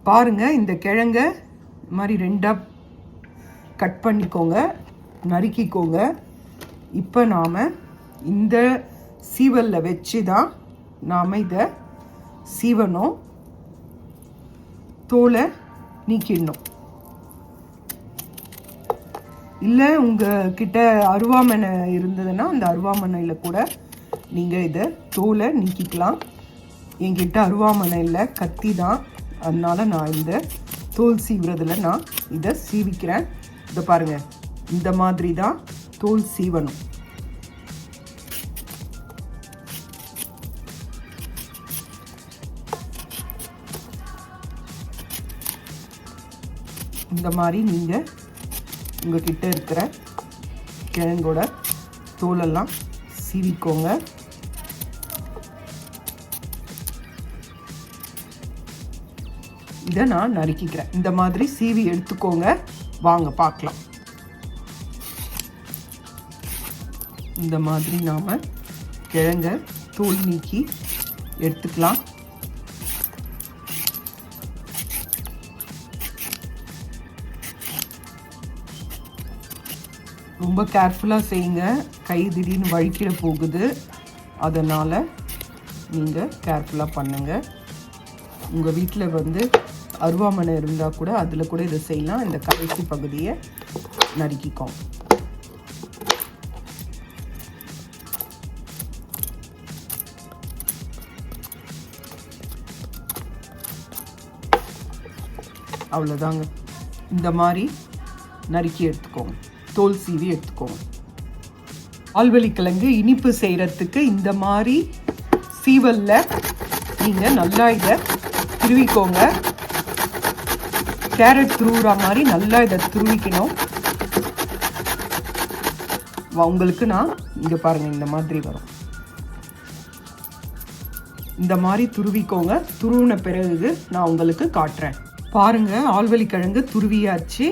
பாருங்கள், இந்த கிழங்க இது மாதிரி 2ஆக கட் பண்ணிக்கோங்க, நறுக்கிக்கோங்க. இப்போ நாம் இந்த சீவலில் வச்சு தான் நாம் இதை சீவணும், தோலை நீக்கிடணும். இல்லை உங்ககிட்ட அருவாமனை இருந்ததுன்னா அந்த அருவாமனையில் கூட நீங்கள் இதை தோலை நீக்கிக்கலாம். என்கிட்ட அருவாமனை இல்லை, கத்தி தான். அதனால் நான் இந்த தோல் சீவுறதில் நான் இதை சீவிக்கிறேன். இதை பாருங்கள், இந்த மாதிரி தான் தோல் சீவணும். இந்த மாதிரி நீங்கள் உங்ககிட்ட இருக்கிற கிழங்கோட தோலெல்லாம் சீவிக்கோங்க. இதை நான் நறுக்கிக்கிறேன். இந்த மாதிரி சீவி எடுத்துக்கோங்க. வாங்க பார்க்கலாம். இந்த மாதிரி நாம் கிழங்க தோல் நீக்கி எடுத்துக்கலாம். ரொம்ப கேர்ஃபுல்லாக செய்யுங்க, கை திடீர்னு வழுக்கிட போகுது. அதனால் நீங்கள் கேர்ஃபுல்லாக பண்ணுங்கள். உங்கள் வீட்டில் அருவாமனை இருந்தால் கூட அதில் கூட இதை செய்யலாம். இந்த கடைசி பகுதியை நறுக்கிக்கோங்க. அவ்வளோதாங்க. இந்த மாதிரி நறுக்கி எடுத்துக்கோங்க, தோல் சீவி எடுத்துக்கோங்க. ஆல்வலி கிழங்கு இனிப்பு செய்கிறதுக்கு இந்த மாதிரி சீவலில் நீங்கள் நல்லா இதை துருவிக்கோங்க. கேரட் துருவுற மாதிரி நல்லா இதை துருவிக்கணும். உங்களுக்கு நான் இங்கே பாருங்கள், இந்த மாதிரி வரும். இந்த மாதிரி துருவிக்கோங்க. துருவின பிறகு நான் உங்களுக்கு காட்டுறேன். பாருங்கள், ஆல்வலி கிழங்கு துருவியாச்சு.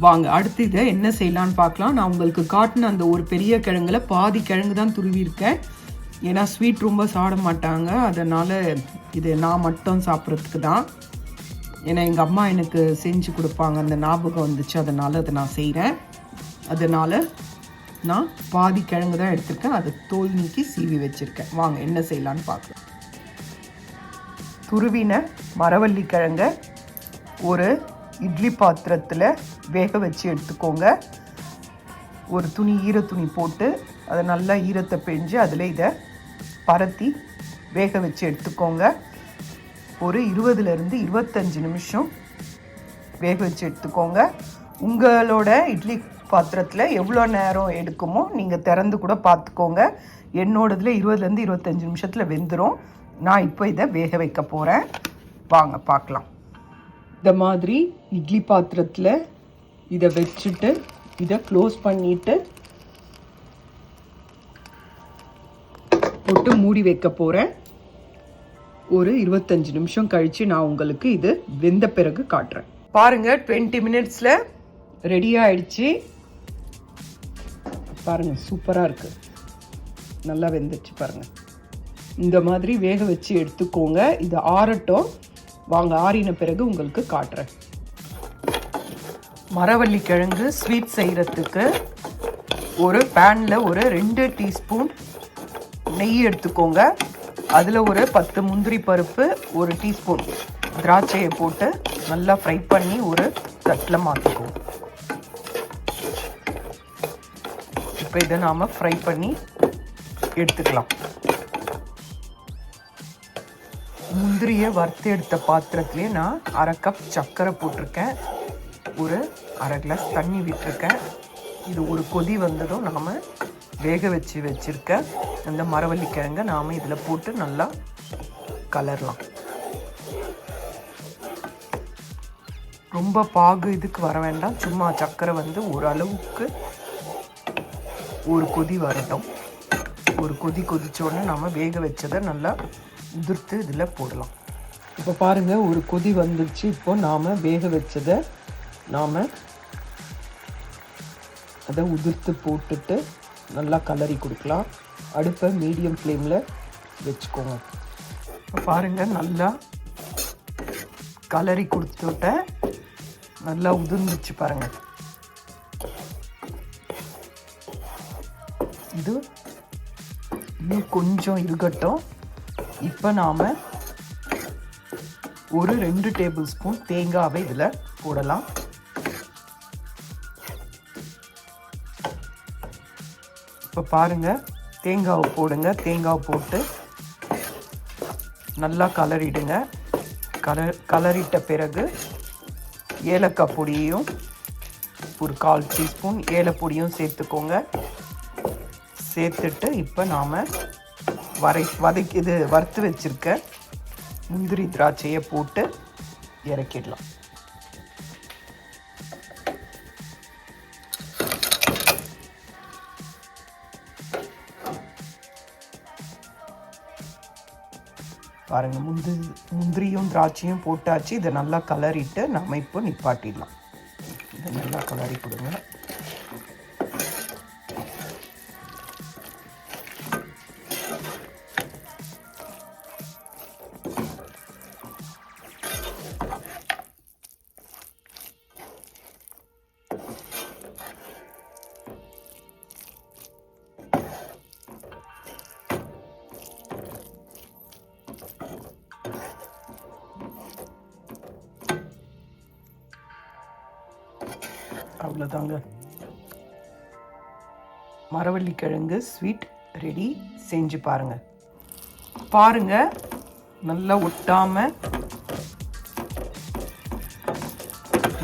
வாங்க அடுத்து இதை என்ன செய்யலான்னு பார்க்கலாம். நான் உங்களுக்கு காட்டின அந்த ஒரு பெரிய கிழங்குல பாதி கிழங்கு தான் துருவிருக்கேன். ஏன்னா ஸ்வீட் ரொம்ப சாப்பிட மாட்டாங்க, அதனால் இது நான் மட்டும் சாப்பிட்றதுக்கு தான். ஏன்னா எங்கள் அம்மா எனக்கு செஞ்சு கொடுப்பாங்க, அந்த ஞாபகம் வந்துச்சு, அதனால் அதை நான் செய்கிறேன். அதனால் நான் பாதி கிழங்கு தான் எடுத்திருக்கேன், அதை தோல் நீக்கி சீவி வச்சுருக்கேன். வாங்க என்ன செய்யலான்னு பார்க்கலாம். துருவின மரவள்ளி கிழங்க ஒரு இட்லி பாத்திரத்தில் வேக வச்சு எடுத்துக்கோங்க. ஒரு துணி, ஈரத்துணி போட்டு அதை நல்லா ஈரத்தை பிழிஞ்சு அதில் இதை பரத்தி வேக வச்சு எடுத்துக்கோங்க. ஒரு 20லேருந்து 25 நிமிஷம் வேக வச்சு எடுத்துக்கோங்க. உங்களோட இட்லி பாத்திரத்தில் எவ்வளோ நேரம் எடுக்குமோ நீங்கள் திறந்து கூட பார்த்துக்கோங்க. என்னோடதில் 20லேருந்து 25 நிமிஷத்தில் வெந்துடும். நான் இப்போ இதை வேக வைக்க போகிறேன். வாங்க பார்க்கலாம். இந்த மாதிரி இட்லி பாத்திரத்தில் இதை வச்சுட்டு இதை க்ளோஸ் பண்ணிவிட்டு போட்டு மூடி வைக்க போகிறேன். ஒரு 25 நிமிஷம் கழித்து நான் உங்களுக்கு இது வெந்த பிறகு காட்டுறேன். பாருங்கள், 20 மினிட்ஸில் ரெடி ஆகிடுச்சு. பாருங்கள், சூப்பராக இருக்குது, நல்லா வெந்துடுச்சு பாருங்கள். இந்த மாதிரி வேக வச்சு எடுத்துக்கோங்க. இது ஆறட்டும். வாங்க, ஆறின பிறகு உங்களுக்கு காட்டுறேன். மரவள்ளி கிழங்கு ஸ்வீட் செய்கிறதுக்கு ஒரு பேனில் ஒரு 2 டீஸ்பூன் நெய் எடுத்துக்கோங்க. அதில் ஒரு 10 முந்திரி பருப்பு, 1 டீஸ்பூன் திராட்சையை போட்டு நல்லா ஃப்ரை பண்ணி ஒரு தட்டில் மாற்றிக்குவோம். இப்போ இதை நாம் ஃப்ரை பண்ணி எடுத்துக்கலாம். முந்திரியை வறுத்து எடுத்த பாத்திரத்துலேயே நான் 1/2 கப் சர்க்கரை போட்டிருக்கேன். ஒரு 1/2 கிளாஸ் தண்ணி விட்டுருக்கேன். இது ஒரு கொதி வந்ததும் நாம் வேக வச்சுருக்க அந்த மரவள்ளி கிழங்கை நாம் இதில் போட்டு நல்லா கலரலாம். ரொம்ப பாகு இதுக்கு வர வேண்டாம், சும்மா சர்க்கரை ஓரளவுக்கு ஒரு கொதி வரட்டும். ஒரு கொதி கொதிச்சோடனே நாம் வேக வச்சதை நல்லா உதிர்த்து இதில் போடலாம். இப்போ பாருங்கள், ஒரு கொதி வந்துடுச்சு. இப்போ நாம் வேக வச்சதை நாம் அதை உதிர்த்து போட்டுட்டு நல்லா கலரி கொடுக்கலாம். அடுப்பை மீடியம் ஃப்ளேமில் வச்சுக்கோங்க. இப்போ பாருங்கள், நல்லா கலரி கொடுத்துட்டேன். நல்லா உதிர்ந்துச்சு பாருங்கள். இது இன்னும் கொஞ்சம் இருக்கட்டும். இப்போ நாம் ஒரு 2 டேபிள் ஸ்பூன் தேங்காவை இதில் போடலாம். இப்போ பாருங்கள், தேங்காவை போடுங்க. தேங்காவை போட்டு நல்லா கலரிடுங்க. கலரிட்ட பிறகு ஏலக்காய் பொடியையும் ஒரு 1/4 டீஸ்பூன் ஏலப்பொடியும் சேர்த்துக்கோங்க. சேர்த்துட்டு இப்போ நாம் வறுத்து வச்சுருக்க முந்திரி திராட்சையை போட்டு இறக்கிடலாம். பாருங்கள், முந்திரியும் திராட்சையும் போட்டாச்சு. இதை நல்லா கலரிட்டு நம்ம இப்போ நிப்பாட்டிடலாம். இதை நல்லா கலரி கொடுங்க. அவ்வளோதாங்க, மரவள்ளிக்கிழங்கு ஸ்வீட் ரெடி. செஞ்சு பாருங்கள். நல்லா ஒட்டாமல்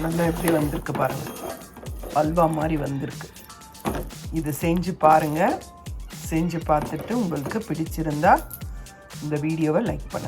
நல்லா எப்படி வந்திருக்கு பாருங்கள். அல்வா மாதிரி வந்திருக்கு. இது செஞ்சு பாருங்கள். செஞ்சு பார்த்துட்டு உங்களுக்கு பிடிச்சிருந்தா இந்த வீடியோவை லைக் பண்ணுங்கள்.